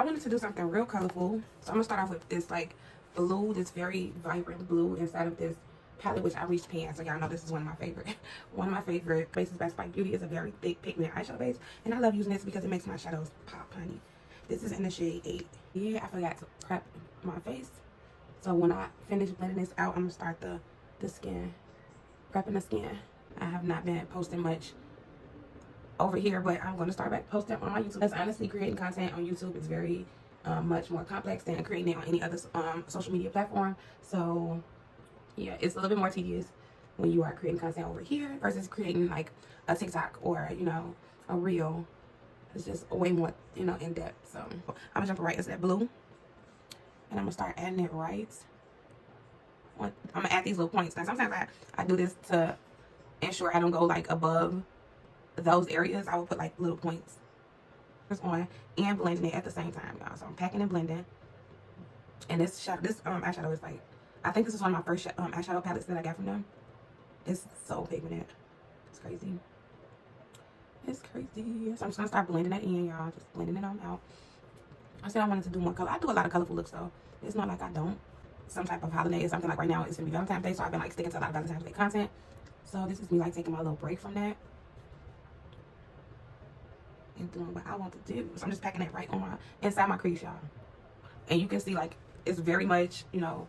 wanted to do something real colorful. So I'm going to start off with this like blue, this very vibrant blue inside of this palette, which I reached pan. So y'all know this is one of my favorite. One of my favorite bases by Spike Beauty is a very thick pigment eyeshadow base. And I love using this because it makes my shadows pop, honey. This is in the shade 8. Yeah, I forgot to prep my face. So when I finish blending this out, I'm going to start the skin. Prepping the skin. I have not been posting much over here, but I'm going to start back posting on my YouTube. Because honestly, creating content on YouTube is very much more complex than creating it on any other social media platform. So yeah, it's a little bit more tedious when you are creating content over here versus creating like a TikTok or, you know, a reel. It's just way more, you know, in depth. So I'm gonna jump right into that blue, and I'm gonna start adding it right. I'm gonna add these little points. Now sometimes I do this to ensure I don't go like above those areas. I will put like little points on and blending it at the same time, y'all. So I'm packing and blending. And this eyeshadow is like, I think this is one of my first eyeshadow palettes that I got from them. It's so pigmented. It's crazy. It's crazy. So I'm just gonna start blending that in, y'all. Just blending it on out. I said I wanted to do more color. I do a lot of colorful looks though. It's not like I don't. Some type of holiday or something, like right now it's gonna be Valentine's Day, so I've been like sticking to a lot of Valentine's Day content. So this is me like taking my little break from that and doing what I want to do. So I'm just packing it right on inside my crease, y'all. And you can see like it's very much, you know,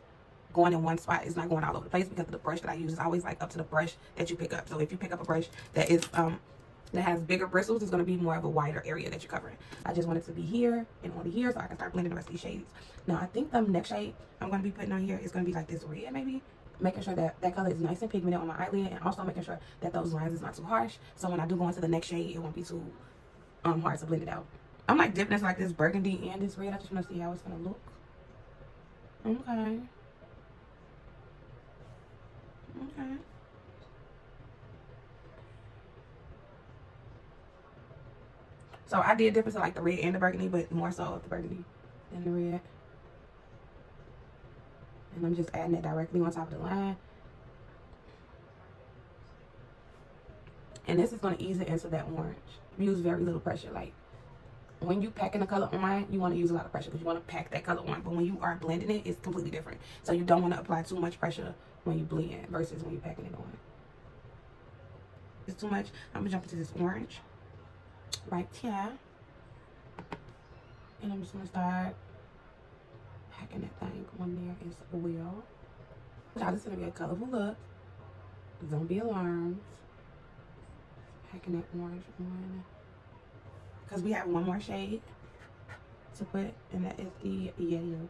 going in one spot. It's not going all over the place because the brush that I use is always like up to the brush that you pick up. So if you pick up a brush that is that has bigger bristles, it's going to be more of a wider area that you're covering. I just want it to be here and only here so I can start blending the rest of these shades. Now I think the next shade I'm going to be putting on here is going to be like this red maybe. Making sure that that color is nice and pigmented on my eyelid, and also making sure that those lines is not too harsh. So when I do go into the next shade, it won't be too hard to blend it out. I'm like dipping this like this burgundy and this red. I just want to see how it's going to look. Okay. Okay. So I did dip into like the red and the burgundy, but more so of the burgundy than the red. And I'm just adding it directly on top of the line. And this is going to ease it into that orange. Use very little pressure. Like when you packing the color on, you want to use a lot of pressure because you want to pack that color on. But when you are blending it, it's completely different. So you don't want to apply too much pressure when you blend versus when you're packing it on. It's too much. I'm going to jump into this orange right here. And I'm just going to start packing that thing on there as well. Now this is going to be a colorful look. Don't be alarmed. Packing that orange on. Because we have one more shade to put, and that is the yellow.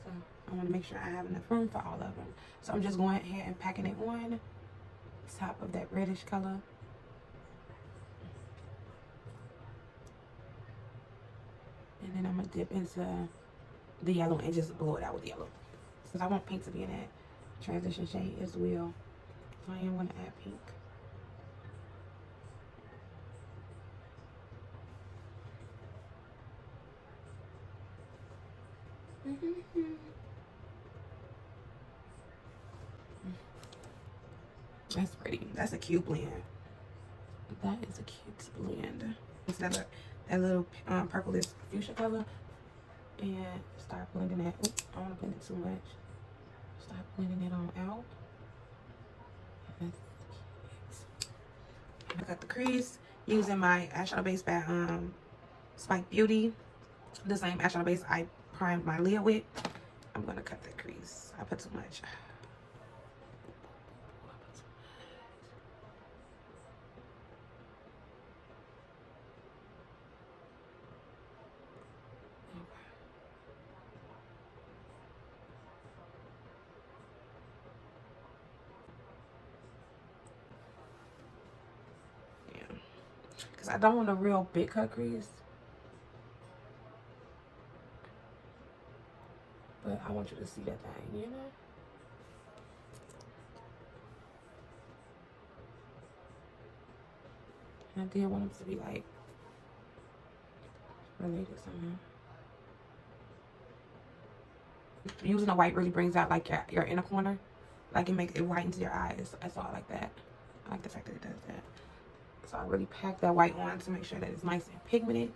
So I want to make sure I have enough room for all of them. So I'm just going ahead and packing it on top of that reddish color. And then I'm going to dip into the yellow and just blow it out with yellow. Since I want pink to be in that transition shade as well. So I am going to add pink. That's pretty. That's a cute blend. That is a cute blend. Instead of that little purplish fuchsia color. And start blending that. Oops, I don't want to blend it too much. Start blending it on out. That's cute. I got the crease using my eyeshadow base by Spike Beauty. The same eyeshadow base I primed my lid with. I'm going to cut the crease. I put too much. Because I don't want a real big cut crease. But I want you to see that thing, you know? And I did want them to be like related somehow. Using the white really brings out like your inner corner. Like it whitens your eyes. That's all I like that. I like the fact that it does that. So I really pack that white on to make sure that it's nice and pigmented.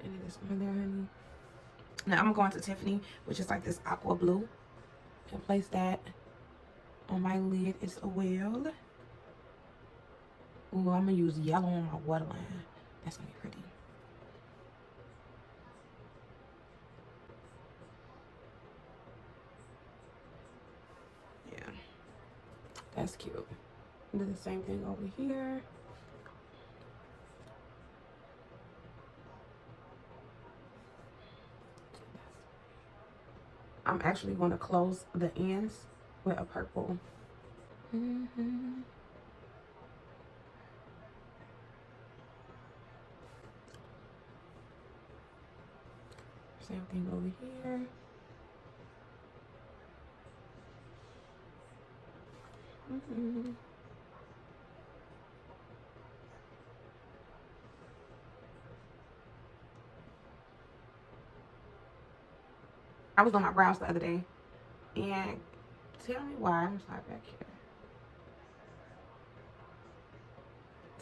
And it is on there, honey. Now I'm going to Tiffany, which is like this aqua blue, and place that on my lid as well. Ooh, I'm gonna use yellow on my waterline. That's gonna be pretty. Yeah, that's cute. Do the same thing over here. I'm actually going to close the ends with a purple. Same thing over here. I was on my brows the other day, and tell me why. I'm sorry back here.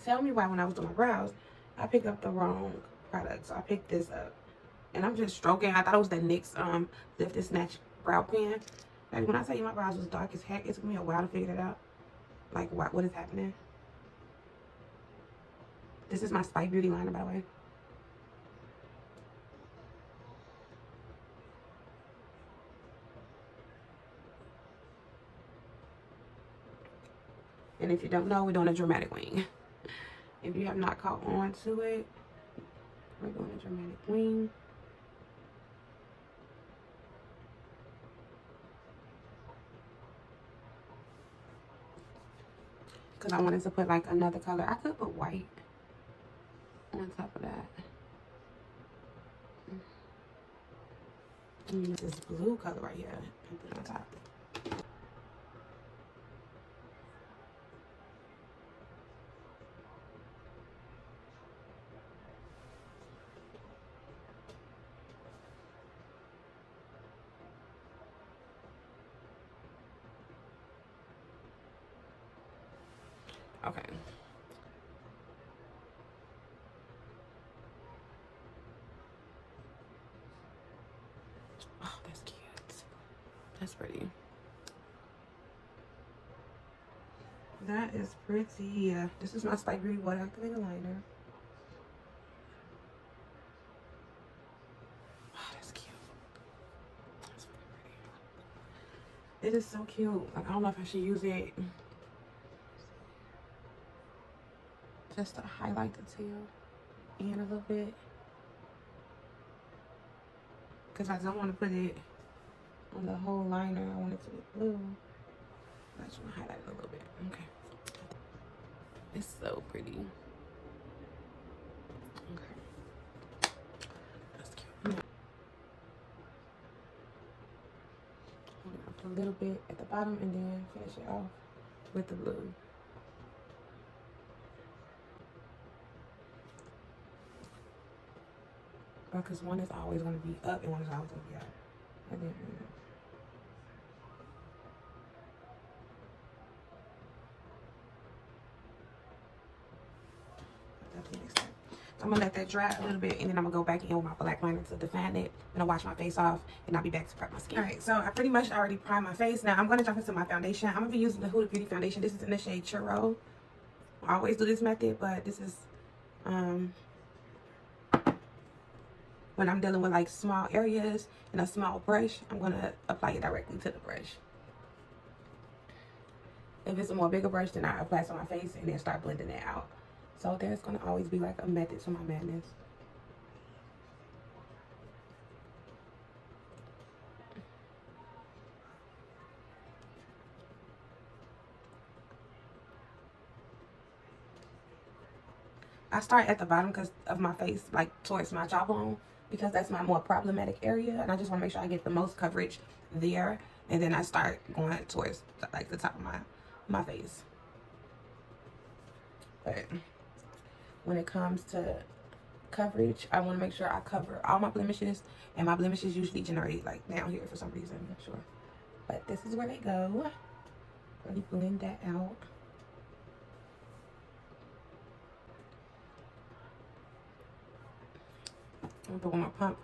Tell me why when I was doing my brows, I picked up the wrong product. So I picked this up, and I'm just stroking. I thought it was the NYX Lift and Snatch brow pen. Like when I tell you my brows was dark as heck, it took me a while to figure that out. Like what is happening? This is my Spike Beauty liner, by the way. And if you don't know, we're doing a dramatic wing. If you have not caught on to it, we're doing a dramatic wing. Because I wanted to put like another color. I could put white on top of that. And this blue color right here and put it on top. Okay. Oh, that's cute. That's pretty. That is pretty. This is my Spike Beauty Water Activated Liner. Oh, that's cute. That's pretty pretty. It is so cute. Like, I don't know if I should use it just to highlight the tail in a little bit. Because I don't want to put it on the whole liner. I want it to be blue. I just want to highlight it a little bit. Okay. It's so pretty. Okay. That's cute. Put a little bit at the bottom and then finish it off with the blue. Because one is always going to be up and one is always going to be out. I didn't know. I'm gonna let that dry a little bit, and then I'm gonna go back in with my black liner to define it. And I'll wash my face off, and I'll be back to prep my skin. All right, so I pretty much already primed my face. Now I'm gonna jump into my foundation. I'm gonna be using the Huda Beauty foundation. This is in the shade Churro. I always do this method, but this is when I'm dealing with like small areas and a small brush. I'm gonna apply it directly to the brush. If it's a more bigger brush, then I apply it on my face and then start blending it out. So there's gonna always be like a method to my madness. I start at the bottom because of my face, like towards my jawbone, because that's my more problematic area, and I just want to make sure I get the most coverage there, and then I start going towards like the top of my face. But when it comes to coverage, I want to make sure I cover all my blemishes, and my blemishes usually generate like down here for some reason. I'm not sure, but this is where they go. Let me blend that out. I'm gonna put one more pump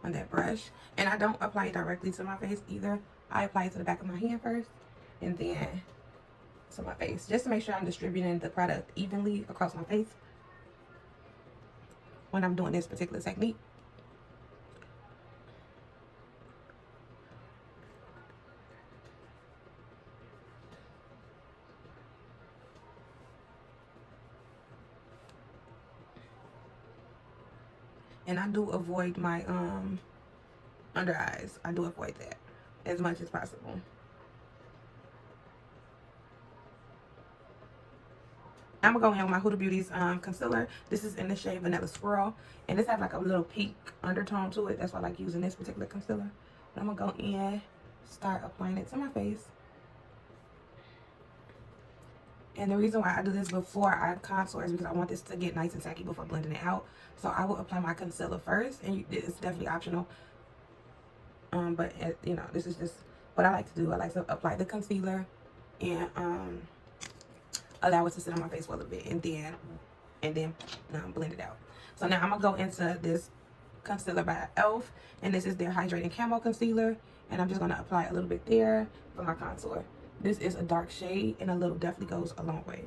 on that brush. And I don't apply it directly to my face either. I apply it to the back of my hand first and then to my face, just to make sure I'm distributing the product evenly across my face when I'm doing this particular technique. And I do avoid my under eyes. I do avoid that as much as possible. I'm gonna go in with my Huda Beauty's concealer. This is in the shade Vanilla Swirl, and this has like a little pink undertone to it. That's why I like using this particular concealer. But I'm gonna go in, start applying it to my face. And the reason why I do this before I contour is because I want this to get nice and tacky before blending it out. So I will apply my concealer first, and it's definitely optional. But you know, this is just what I like to do. I like to apply the concealer and allow it to sit on my face for a little bit, and then blend it out. So now I'm gonna go into this concealer by e.l.f. and this is their hydrating camo concealer, and I'm just gonna apply a little bit there for my contour. This is a dark shade, and a little definitely goes a long way.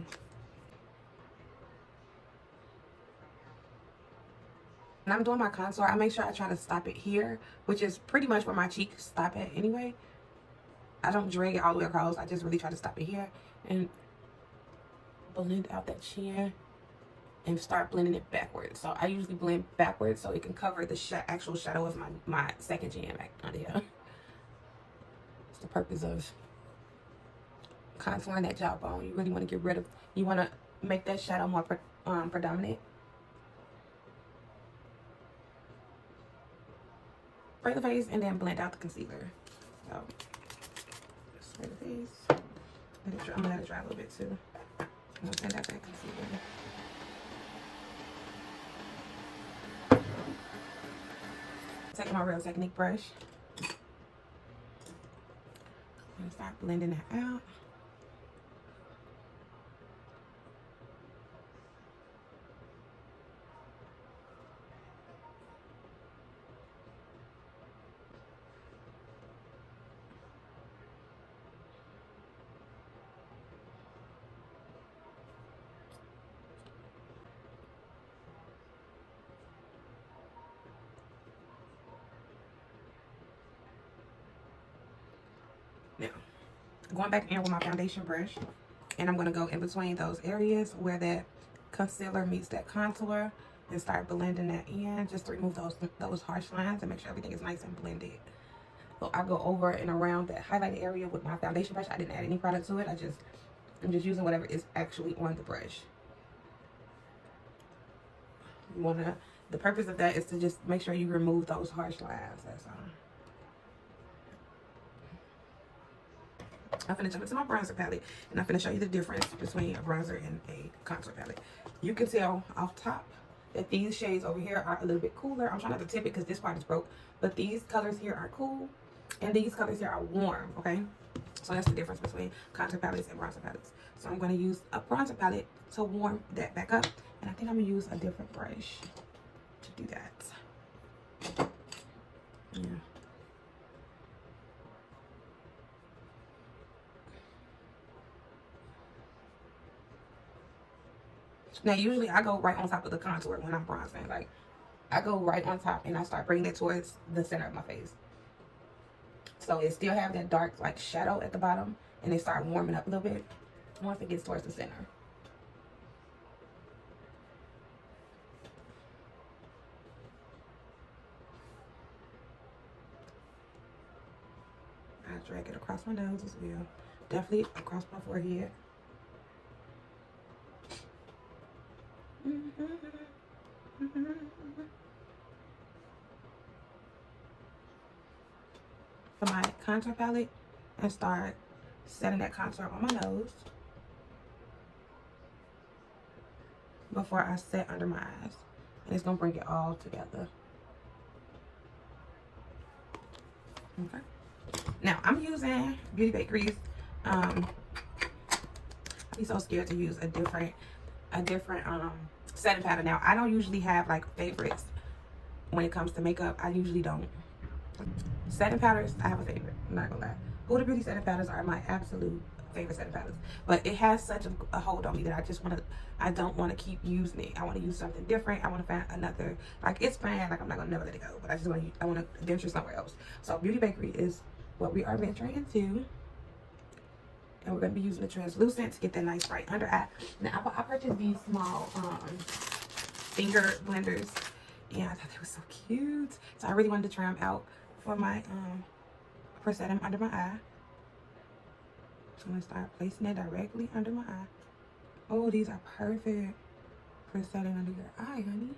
When I'm doing my contour, I make sure I try to stop it here, which is pretty much where my cheeks stop at anyway. I don't drag it all the way across. I just really try to stop it here and blend out that chin and start blending it backwards. So I usually blend backwards so it can cover the actual shadow of my second chin back under here. It's the purpose of contouring that jawbone. You really want to get rid of, you want to make that shadow more predominant. Spray the face and then blend out the concealer. So spray the face. I'm gonna let it dry a little bit too. I'm gonna blend out that concealer. Taking my Real Technique brush. I'm gonna start blending that out. Now, going back in with my foundation brush, and I'm going to go in between those areas where that concealer meets that contour and start blending that in, just to remove those harsh lines and make sure everything is nice and blended. So I go over and around that highlighted area with my foundation brush. I didn't add any product to it. I'm just using whatever is actually on the brush. The purpose of that is to just make sure you remove those harsh lines. That's all. I'm finna jump into my bronzer palette, and I'm finna show you the difference between a bronzer and a contour palette. You can tell off top that these shades over here are a little bit cooler. I'm trying not to tip it because this part is broke, but these colors here are cool, and these colors here are warm, okay? So that's the difference between contour palettes and bronzer palettes. So I'm gonna use a bronzer palette to warm that back up, and I think I'm gonna use a different brush to do that. Yeah. Now, usually I go right on top of the contour when I'm bronzing. Like, I go right on top and I start bringing it towards the center of my face. So it still have that dark, like, shadow at the bottom, and they start warming up a little bit once it gets towards the center. I drag it across my nose as well. Definitely across my forehead. For my contour palette, and start setting that contour on my nose before I set under my eyes, and it's gonna bring it all together. Okay. Now I'm using Beauty Bakery's. I'd be so scared to use a different setting powder. Now I don't usually have like favorites when it comes to makeup, I usually don't. Setting powders, I have a favorite. I'm not gonna lie. Huda Beauty setting powders are my absolute favorite setting powders. But it has such a hold on me that I don't want to keep using it. I want to use something different. I want to find another, like it's fine, like I'm not gonna never let it go. But I want to venture somewhere else. So Beauty Bakery is what we are venturing into. And we're going to be using the translucent to get that nice bright under eye. Now, I purchased these small finger blenders. And I thought they were so cute. So I really wanted to try them out for my, for setting under my eye. So I'm going to start placing it directly under my eye. Oh, these are perfect for setting under your eye, honey.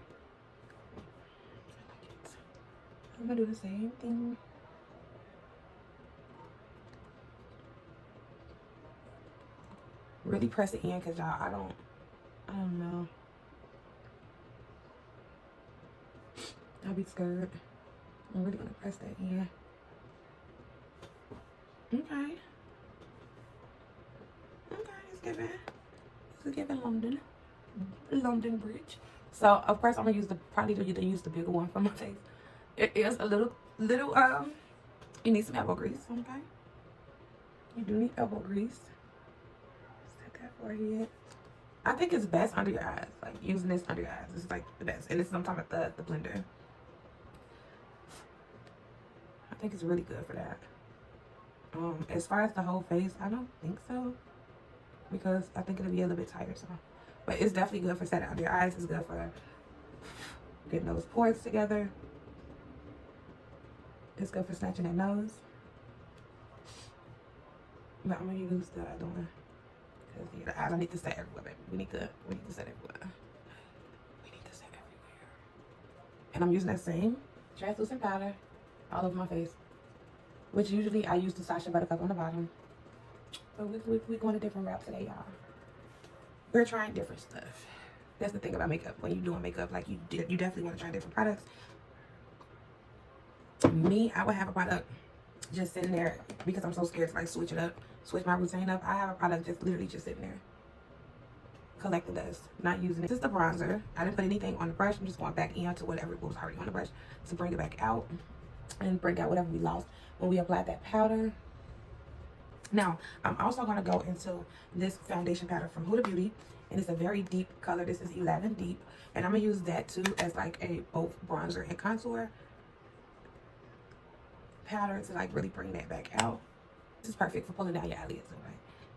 I like it. I'm going to do the same thing. Really press it in, because y'all, I don't know. I'll be scared. I'm really gonna press that in. Okay. Okay, it's giving London Bridge. So of course I'm gonna use probably use the bigger one for my face. It is a little you need some elbow grease, okay? You do need elbow grease. Forehead. I think it's best under your eyes. Like using this under your eyes. It's like the best. And this is I'm talking about the blender. I think it's really good for that. As far as the whole face, I don't think so. Because I think it'll be a little bit tighter. So, but it's definitely good for setting under your eyes. It's good for getting those pores together. It's good for snatching that nose. But I'm gonna use the other one. The eyes, I need to set everywhere, baby. We need to set everywhere. We need to set everywhere. And I'm using that same translucent powder all over my face, which usually I use the Sacha Buttercup on the bottom. But we're going a different route today, y'all. We're trying different stuff. That's the thing about makeup. When you're doing makeup, like you definitely want to try different products. Me, I would have a product just sitting there because I'm so scared to like switch my routine up. I have a product just literally just sitting there collecting dust, not using it. This is the bronzer. I didn't put anything on the brush. I'm just going back into whatever was already on the brush to bring it back out and bring out whatever we lost when we applied that powder. Now I'm also going to go into this foundation powder from Huda Beauty, and it's a very deep color. This is 11 deep, and I'm gonna use that too as like a both bronzer and contour powder to like really bring that back out. This is perfect for pulling down your eyelids, okay?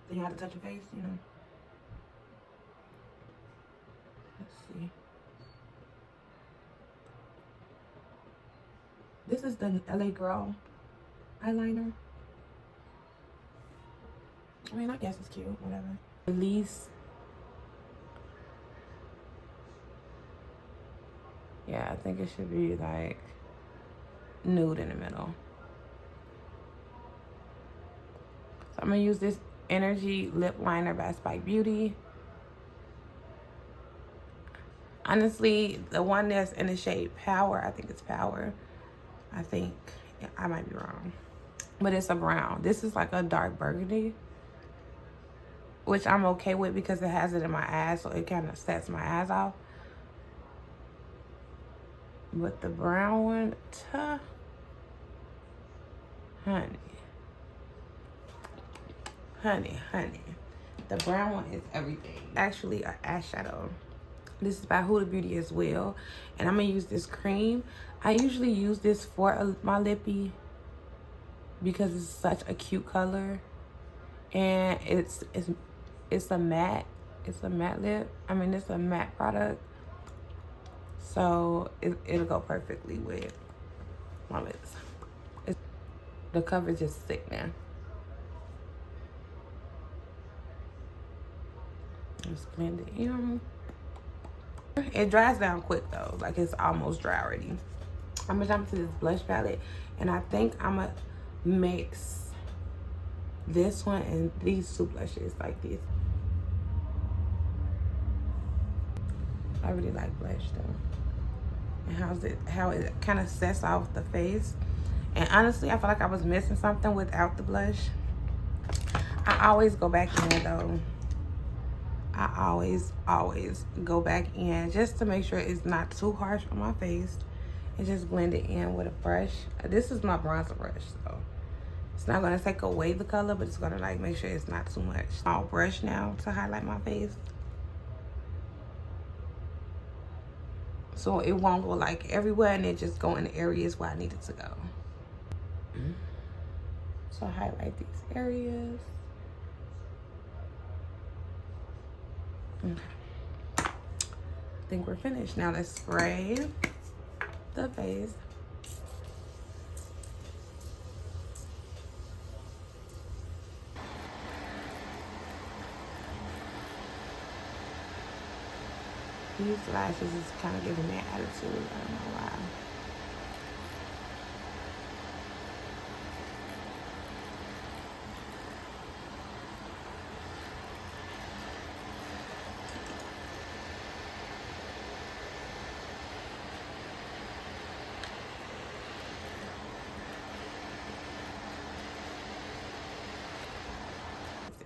Then you have to touch your face, you know. Let's see. This is the LA Girl eyeliner. I mean, I guess it's cute, whatever. Release. Yeah, I think it should be like nude in the middle. I'm gonna use this Energy Lip Liner by Spike Beauty. Honestly, the one that's in the shade Power, I think it's Power. I think, I might be wrong. But it's a brown. This is like a dark burgundy, which I'm okay with because it has it in my eyes, so it kind of sets my eyes off. But the brown one, honey, the brown one is everything. Actually, an eyeshadow. This is by Huda Beauty as well, and I'm gonna use this cream. I usually use this for my lippy because it's such a cute color, and it's a matte. It's a matte lip. I mean, it's a matte product, so it'll go perfectly with my lips. The coverage is thick now. Just blend it in. It dries down quick though, like it's almost dry already. I'm gonna jump into this blush palette, and I think I'm gonna mix this one and these two blushes like this. I really like blush though, and how it kind of sets off the face. And honestly, I feel like I was missing something without the blush. I always go back in though. I always go back in just to make sure it's not too harsh on my face and just blend it in with a brush. This is my bronzer brush, so it's not gonna take away the color, but it's gonna like make sure it's not too much. I'll brush now to highlight my face, so it won't go like everywhere, and it just go in the areas where I need it to go. So highlight these areas. Okay. I think we're finished. Now let's spray the face. These lashes is kind of giving me an attitude. I don't know why.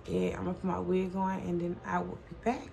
I'm gonna put my wig on and then I will be back.